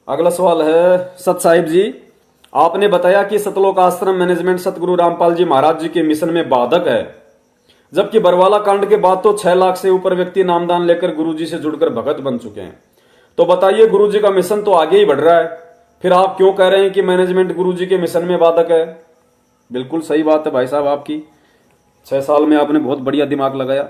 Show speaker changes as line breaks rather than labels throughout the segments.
अगला सवाल है सत साहिब जी, आपने बताया कि सतलोक आश्रम मैनेजमेंट सतगुरु रामपाल जी महाराज जी के मिशन में बाधक है, जबकि बरवाला कांड के बाद तो 6 लाख से ऊपर व्यक्ति नामदान लेकर गुरु जी से जुड़कर भगत बन चुके हैं। तो बताइए, गुरु जी का मिशन तो आगे ही बढ़ रहा है, फिर आप क्यों कह रहे हैं कि मैनेजमेंट गुरु जी के मिशन में बाधक है? बिल्कुल सही बात है भाई साहब आपकी। 6 साल में आपने बहुत बढ़िया दिमाग लगाया।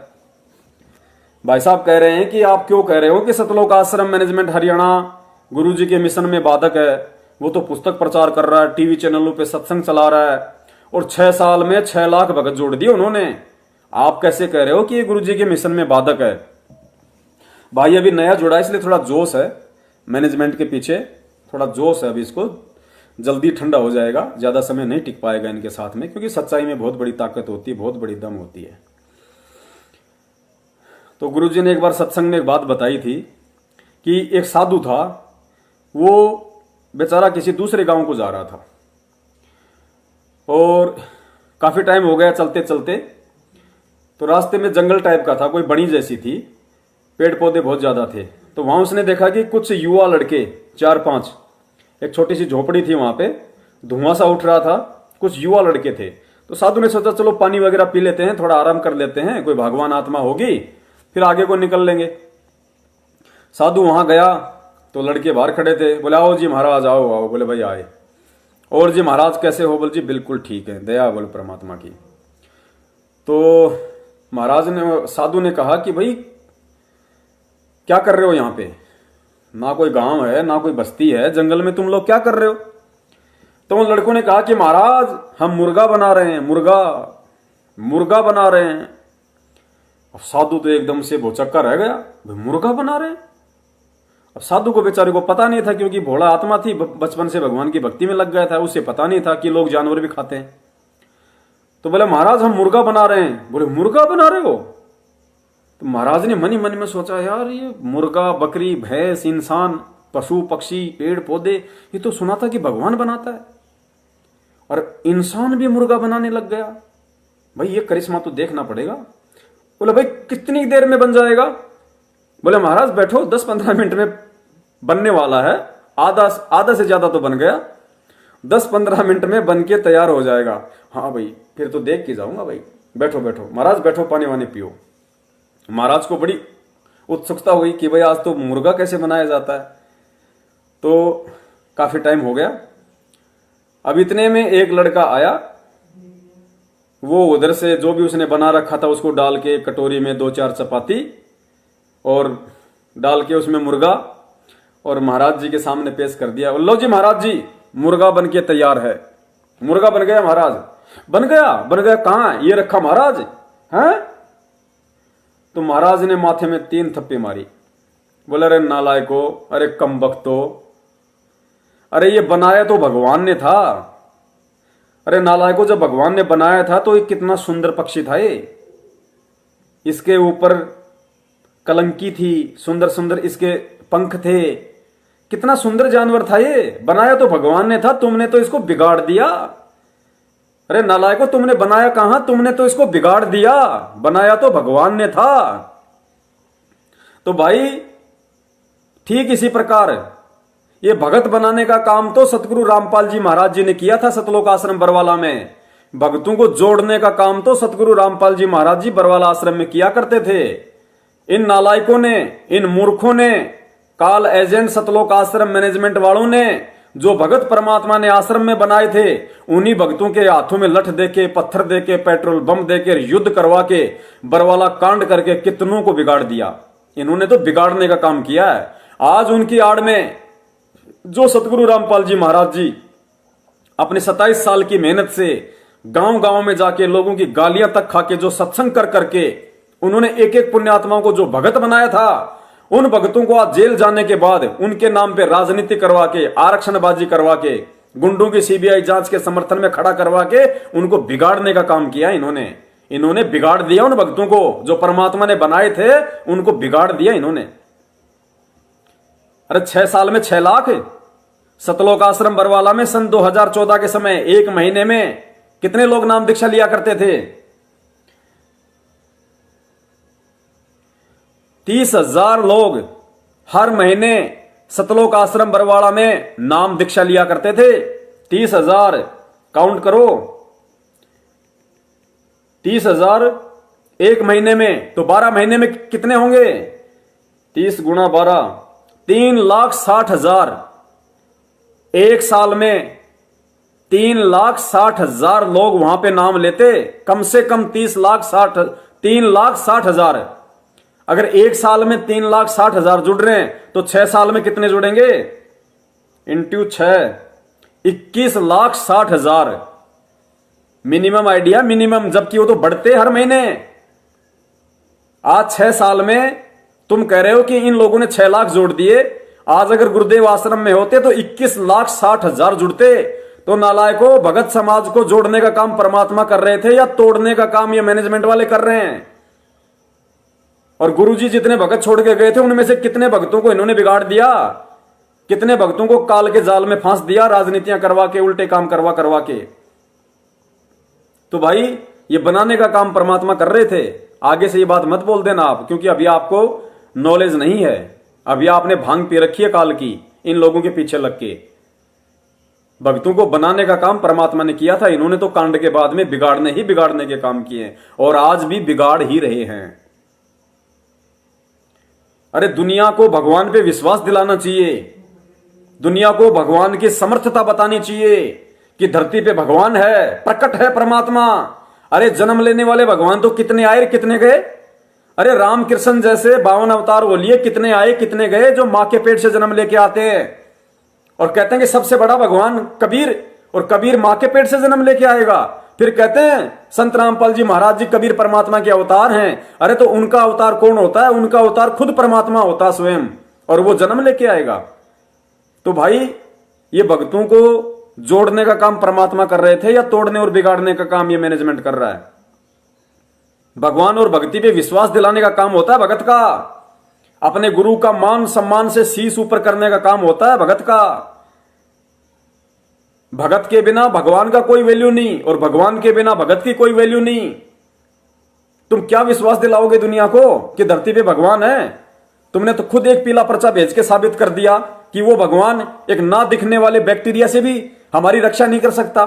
भाई साहब कह रहे हैं कि आप क्यों कह रहे हो कि सतलोक आश्रम मैनेजमेंट हरियाणा गुरु जी के मिशन में बाधक है। वो तो पुस्तक प्रचार कर रहा है, टीवी चैनलों पे सत्संग चला रहा है और 6 साल में 6 लाख भगत जोड़ दिए उन्होंने। आप कैसे कह रहे हो कि ये गुरु जी के मिशन में बाधक है? भाई अभी नया जुड़ा है इसलिए थोड़ा जोश है मैनेजमेंट के पीछे, थोड़ा जोश है। अभी इसको जल्दी ठंडा हो जाएगा, ज्यादा समय नहीं टिक पाएगा इनके साथ में, क्योंकि सच्चाई में बहुत बड़ी ताकत होती है, बहुत बड़ी दम होती है। तो गुरुजी ने एक बार सत्संग में एक बात बताई थी कि एक साधु था, वो बेचारा किसी दूसरे गांव को जा रहा था और काफी टाइम हो गया चलते चलते। तो रास्ते में जंगल टाइप का था, कोई बनी जैसी थी, पेड़ पौधे बहुत ज्यादा थे। तो वहां उसने देखा कि कुछ युवा लड़के 4-5, एक छोटी सी झोपड़ी थी, वहां पे धुआं सा उठ रहा था, कुछ युवा लड़के थे। तो साधु ने सोचा चलो पानी वगैरह पी लेते हैं, थोड़ा आराम कर लेते हैं, कोई भगवान आत्मा होगी फिर आगे को निकल लेंगे। साधु वहां गया तो लड़के बाहर खड़े थे, बोले आओ जी महाराज, आओ आओ। बोले भाई आए। और जी महाराज कैसे हो? बोले जी बिल्कुल ठीक है, दया बोले परमात्मा की। तो महाराज ने, साधु ने कहा कि भाई क्या कर रहे हो यहाँ पे? ना कोई गांव है ना कोई बस्ती है, जंगल में तुम लोग क्या कर रहे हो? तो उन लड़कों ने कहा कि महाराज हम मुर्गा बना रहे हैं, मुर्गा बना रहे हैं। अब साधु तो एकदम से भौचक्का रह गया, भाई मुर्गा बना रहे हैं। अब साधु को बेचारे को पता नहीं था, क्योंकि भोला आत्मा थी, बचपन से भगवान की भक्ति में लग गया था, उसे पता नहीं था कि लोग जानवर भी खाते हैं। तो बोले महाराज हम मुर्गा बना रहे हैं। बोले मुर्गा बना रहे हो? तो महाराज ने मन ही मन में सोचा, यार ये मुर्गा, बकरी, भैंस, इंसान, पशु पक्षी, पेड़ पौधे, ये तो सुना था कि भगवान बनाता है, और इंसान भी मुर्गा बनाने लग गया। भाई ये करिश्मा तो देखना पड़ेगा। बोले भाई कितनी देर में बन जाएगा? बोले महाराज बैठो, 10-15 मिनट में बनने वाला है, आधा से ज्यादा तो बन गया, 10-15 मिनट में बन के तैयार हो जाएगा। हाँ भाई फिर तो देख के जाऊंगा, भाई बैठो बैठो महाराज, बैठो पानी वानी पियो। महाराज को बड़ी उत्सुकता हुई कि भाई आज तो मुर्गा कैसे बनाया जाता है। तो काफी टाइम हो गया। अब इतने में एक लड़का आया, वो उधर से जो भी उसने बना रखा था उसको डाल के कटोरी में 2-4 चपाती और डाल के उसमें मुर्गा, और महाराज जी के सामने पेश कर दिया। लो जी महाराज जी, मुर्गा बन के तैयार है। मुर्गा बन गया महाराज? बन गया कहां? ये रखा महाराज हैं? तो महाराज ने माथे में 3 थप्पी मारी। बोले अरे नालायको, अरे कमबख्तो, अरे ये बनाया तो भगवान ने था। अरे नालायको, जब भगवान ने बनाया था तो ये कितना सुंदर पक्षी था, ये इसके ऊपर कलंकी थी, सुंदर सुंदर इसके पंख थे, कितना सुंदर जानवर था ये। बनाया तो भगवान ने था, तुमने तो इसको बिगाड़ दिया। अरे नालायको, तुमने बनाया कहां, तुमने तो इसको बिगाड़ दिया, बनाया तो भगवान ने था। तो भाई ठीक इसी प्रकार ये भगत बनाने का काम तो सतगुरु रामपाल जी महाराज जी ने किया था सतलोक आश्रम बरवाला में। भक्तों को जोड़ने का काम तो सतगुरु रामपाल जी महाराज जी बरवाला आश्रम में किया करते थे। इन नालायकों ने, इन मूर्खों ने, काल एजेंट सतलोक आश्रम मैनेजमेंट वालों ने जो भगत परमात्मा ने आश्रम में बनाए थे, उन्हीं भक्तों के हाथों में लठ देके, पत्थर देके, पेट्रोल बम देके, युद्ध करवा के, बरवाला कांड करके कितनों को बिगाड़ दिया। इन्होंने तो बिगाड़ने का काम किया है। आज उनकी आड़ में जो सतगुरु रामपाल जी महाराज जी अपने 27 साल की मेहनत से गांव गांव में जाके लोगों की गालियां तक खा के जो सत्संग कर करके उन्होंने एक एक पुण्यात्माओं को जो भगत बनाया था, उन भगतों को आज जेल जाने के बाद उनके नाम पे राजनीति करवा के, आरक्षणबाजी करवा के, गुंडों की सीबीआई जांच के समर्थन में खड़ा करवा के उनको बिगाड़ने का काम किया इन्होंने बिगाड़ दिया। उन भक्तों को जो परमात्मा ने बनाए थे उनको बिगाड़ दिया इन्होंने। अरे 6 साल में 6 लाख सतलोक आश्रम बरवाला में सन 2014 के समय 1 महीने में कितने लोग नाम दीक्षा लिया करते थे? 30,000 लोग हर महीने सतलोक आश्रम बरवाड़ा में नाम दीक्षा लिया करते थे। 30,000 काउंट करो, 30,000 एक महीने में, तो 12 महीने में कितने होंगे? 30 गुणा 12, 3,60,000। एक साल में 3,60,000 लोग वहां पे नाम लेते, कम से कम 3,60,000। अगर एक साल में 3,60,000 जुड़ रहे हैं तो 6 साल में कितने जुड़ेंगे? इंटू 6, 21,60,000 मिनिमम आइडिया, मिनिमम, जबकि वो तो बढ़ते हर महीने। आज 6 साल में तुम कह रहे हो कि इन लोगों ने 6 लाख जोड़ दिए। आज अगर गुरुदेव आश्रम में होते तो 21,60,000 जुड़ते। तो नालायकों, भगत समाज को जोड़ने का काम परमात्मा कर रहे थे या तोड़ने का काम ये मैनेजमेंट वाले कर रहे हैं? और गुरुजी जितने भगत छोड़ के गए थे उनमें से कितने भक्तों को इन्होंने बिगाड़ दिया, कितने भक्तों को काल के जाल में फांस दिया, राजनीतियां करवा के, उल्टे काम करवा के। तो भाई ये बनाने का काम परमात्मा कर रहे थे। आगे से ये बात मत बोल देना आप, क्योंकि अभी आपको नॉलेज नहीं है। अभी आपने भांग पी रखी है काल की, इन लोगों के पीछे लग के। भक्तों को बनाने का काम परमात्मा ने किया था, इन्होंने तो कांड के बाद में बिगाड़ने के काम किए और आज भी बिगाड़ ही रहे हैं। अरे दुनिया को भगवान पे विश्वास दिलाना चाहिए, दुनिया को भगवान की समर्थता बतानी चाहिए कि धरती पे भगवान है, प्रकट है परमात्मा। अरे जन्म लेने वाले भगवान तो कितने आए कितने गए। अरे रामकृष्ण जैसे 52 अवतार बोलिए, कितने आए कितने गए जो मां के पेट से जन्म लेके आते हैं और कहते हैं कि सबसे बड़ा भगवान कबीर, और कबीर मां के पेट से जन्म लेके आएगा। फिर कहते हैं संत रामपाल जी महाराज जी कबीर परमात्मा के अवतार हैं। अरे तो उनका अवतार कौन होता है? उनका अवतार खुद परमात्मा होता स्वयं, और वो जन्म लेके आएगा। तो भाई ये भक्तों को जोड़ने का काम परमात्मा कर रहे थे या तोड़ने और बिगाड़ने का काम ये मैनेजमेंट कर रहा है? भगवान और भक्ति पे विश्वास दिलाने का काम होता है भगत का। अपने गुरु का मान सम्मान से शीश ऊपर करने का काम होता है भगत का। भगत के बिना भगवान का कोई वैल्यू नहीं और भगवान के बिना भगत की कोई वैल्यू नहीं। तुम क्या विश्वास दिलाओगे दुनिया को कि धरती पे भगवान है? तुमने तो खुद एक पीला पर्चा भेज के साबित कर दिया कि वो भगवान एक ना दिखने वाले बैक्टीरिया से भी हमारी रक्षा नहीं कर सकता।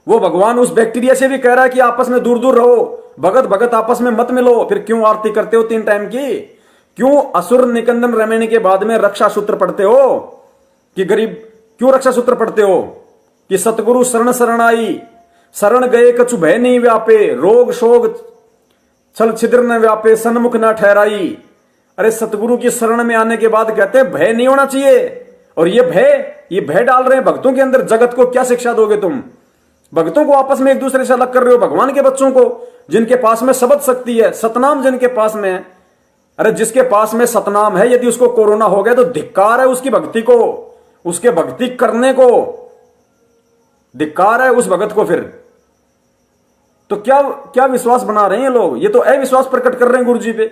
वो भगवान उस बैक्टीरिया से भी कह रहा है कि आपस में दूर दूर रहो, भगत भगत आपस में मत मिलो। फिर क्यों आरती करते हो 3 टाइम की? क्यों असुर निकंदन रमण के बाद में रक्षा सूत्र पढ़ते हो कि गरीब? क्यों रक्षा सूत्र पढ़ते हो कि सतगुरु शरण शरण आई, शरण गए कछु भय नहीं व्यापे, रोग शोग छल छिद्र न व्यापे, सन्मुख न ठहराई। अरे सतगुरु की शरण में आने के बाद कहते हैं भय नहीं होना चाहिए, और ये भय डाल रहे हैं भक्तों के अंदर। जगत को क्या शिक्षा दोगे तुम? भक्तों को आपस में एक दूसरे से अलग कर रहे हो, भगवान के बच्चों को जिनके पास में शब्द शक्ति है, सतनाम जिनके पास में है। अरे जिसके पास में सतनाम है, यदि उसको कोरोना हो गया तो धिक्कार है उसकी भक्ति को, उसके भक्ति करने को धिक्कार है उस भगत को। फिर तो क्या विश्वास बना रहे हैं लोग? ये तो अविश्वास प्रकट कर रहे हैं गुरु जी पे।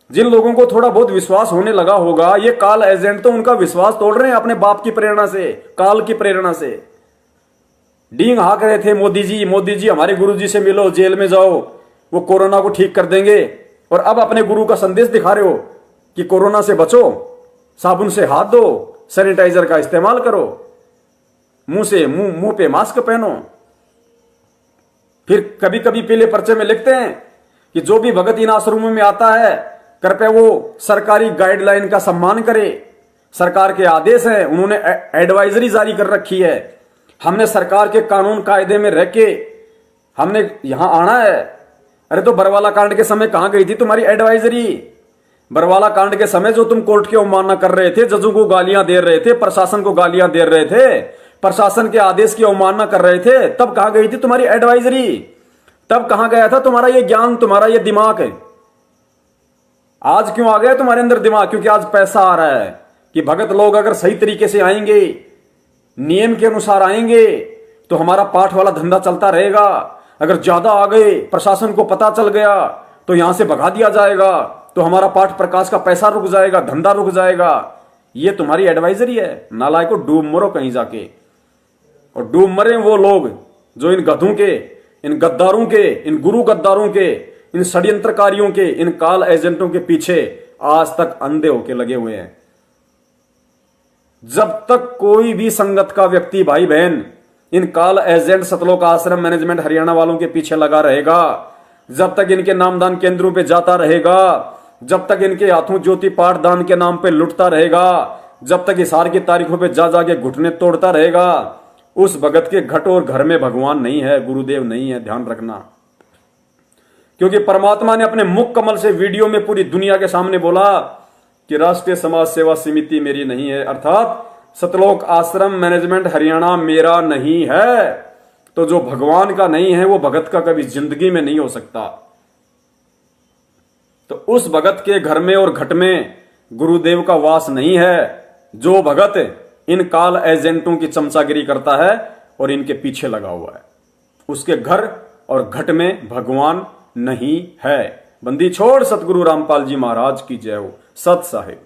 जिन लोगों को थोड़ा बहुत विश्वास होने लगा होगा, ये काल एजेंट तो उनका विश्वास तोड़ रहे हैं अपने बाप की प्रेरणा से, काल की प्रेरणा से। डींग हाँक रहे थे मोदी जी हमारे गुरु जी से मिलो, जेल में जाओ, वो कोरोना को ठीक कर देंगे। और अब अपने गुरु का संदेश दिखा रहे हो कि कोरोना से बचो, साबुन से हाथ धो, सैनिटाइजर का इस्तेमाल करो, मुंह पे मास्क पहनो। फिर कभी कभी पीले पर्चे में लिखते हैं कि जो भी भगत इन आश्रमों में आता है कृपया वो सरकारी गाइडलाइन का सम्मान करे। सरकार के आदेश हैं, उन्होंने एडवाइजरी जारी कर रखी है, हमने सरकार के कानून कायदे में रह के हमने यहां आना है। अरे तो बरवाला कांड के समय कहां गई थी तुम्हारी एडवाइजरी? बरवाला कांड के समय जो तुम कोर्ट की अवमानना कर रहे थे, जजों को गालियां दे रहे थे, प्रशासन को गालियां दे रहे थे, प्रशासन के आदेश की अवमानना कर रहे थे, तब कहां गई थी तुम्हारी एडवाइजरी? तब कहां गया था तुम्हारा ये ज्ञान, तुम्हारा ये दिमाग? आज क्यों आ गया तुम्हारे अंदर दिमाग? क्योंकि आज पैसा आ रहा है कि भगत लोग अगर सही तरीके से आएंगे, नियम के अनुसार आएंगे, तो हमारा पाठ वाला धंधा चलता रहेगा। अगर ज्यादा आ गए, प्रशासन को पता चल गया तो यहां से भगा दिया जाएगा, तो हमारा पाठ प्रकाश का पैसा रुक जाएगा, धंधा रुक जाएगा। ये तुम्हारी एडवाइजरी है। नालायकों, डूब मरो कहीं जाके। और डूब मरे वो लोग जो इन गधों के, इन गद्दारों के, इन गुरु गद्दारों के, इन षड्यंत्रकारियों के, इन काल एजेंटों के पीछे आज तक अंधे होके लगे हुए हैं। जब तक कोई भी संगत का व्यक्ति भाई बहन इन काल एजेंट सतलोक आश्रम मैनेजमेंट हरियाणा वालों के पीछे लगा रहेगा, जब तक इनके नामदान केंद्रों पे जाता रहेगा, जब तक इनके हाथों ज्योति पाठ दान के नाम पे लुटता रहेगा, जब तक हिसार की तारीखों पे जा जाके घुटने तोड़ता रहेगा, उस भगत के घट और घर में भगवान नहीं है, गुरुदेव नहीं है, ध्यान रखना। क्योंकि परमात्मा ने अपने मुख कमल से वीडियो में पूरी दुनिया के सामने बोला कि राष्ट्रीय समाज सेवा समिति मेरी नहीं है, अर्थात सतलोक आश्रम मैनेजमेंट हरियाणा मेरा नहीं है। तो जो भगवान का नहीं है वो भगत का कभी जिंदगी में नहीं हो सकता। तो उस भगत के घर में और घट में गुरुदेव का वास नहीं है, जो भगत इन काल एजेंटों की चमचागिरी करता है और इनके पीछे लगा हुआ है, उसके घर और घट में भगवान नहीं है। बंदी छोड़ सतगुरु रामपाल जी महाराज की जय हो। सत साहिब।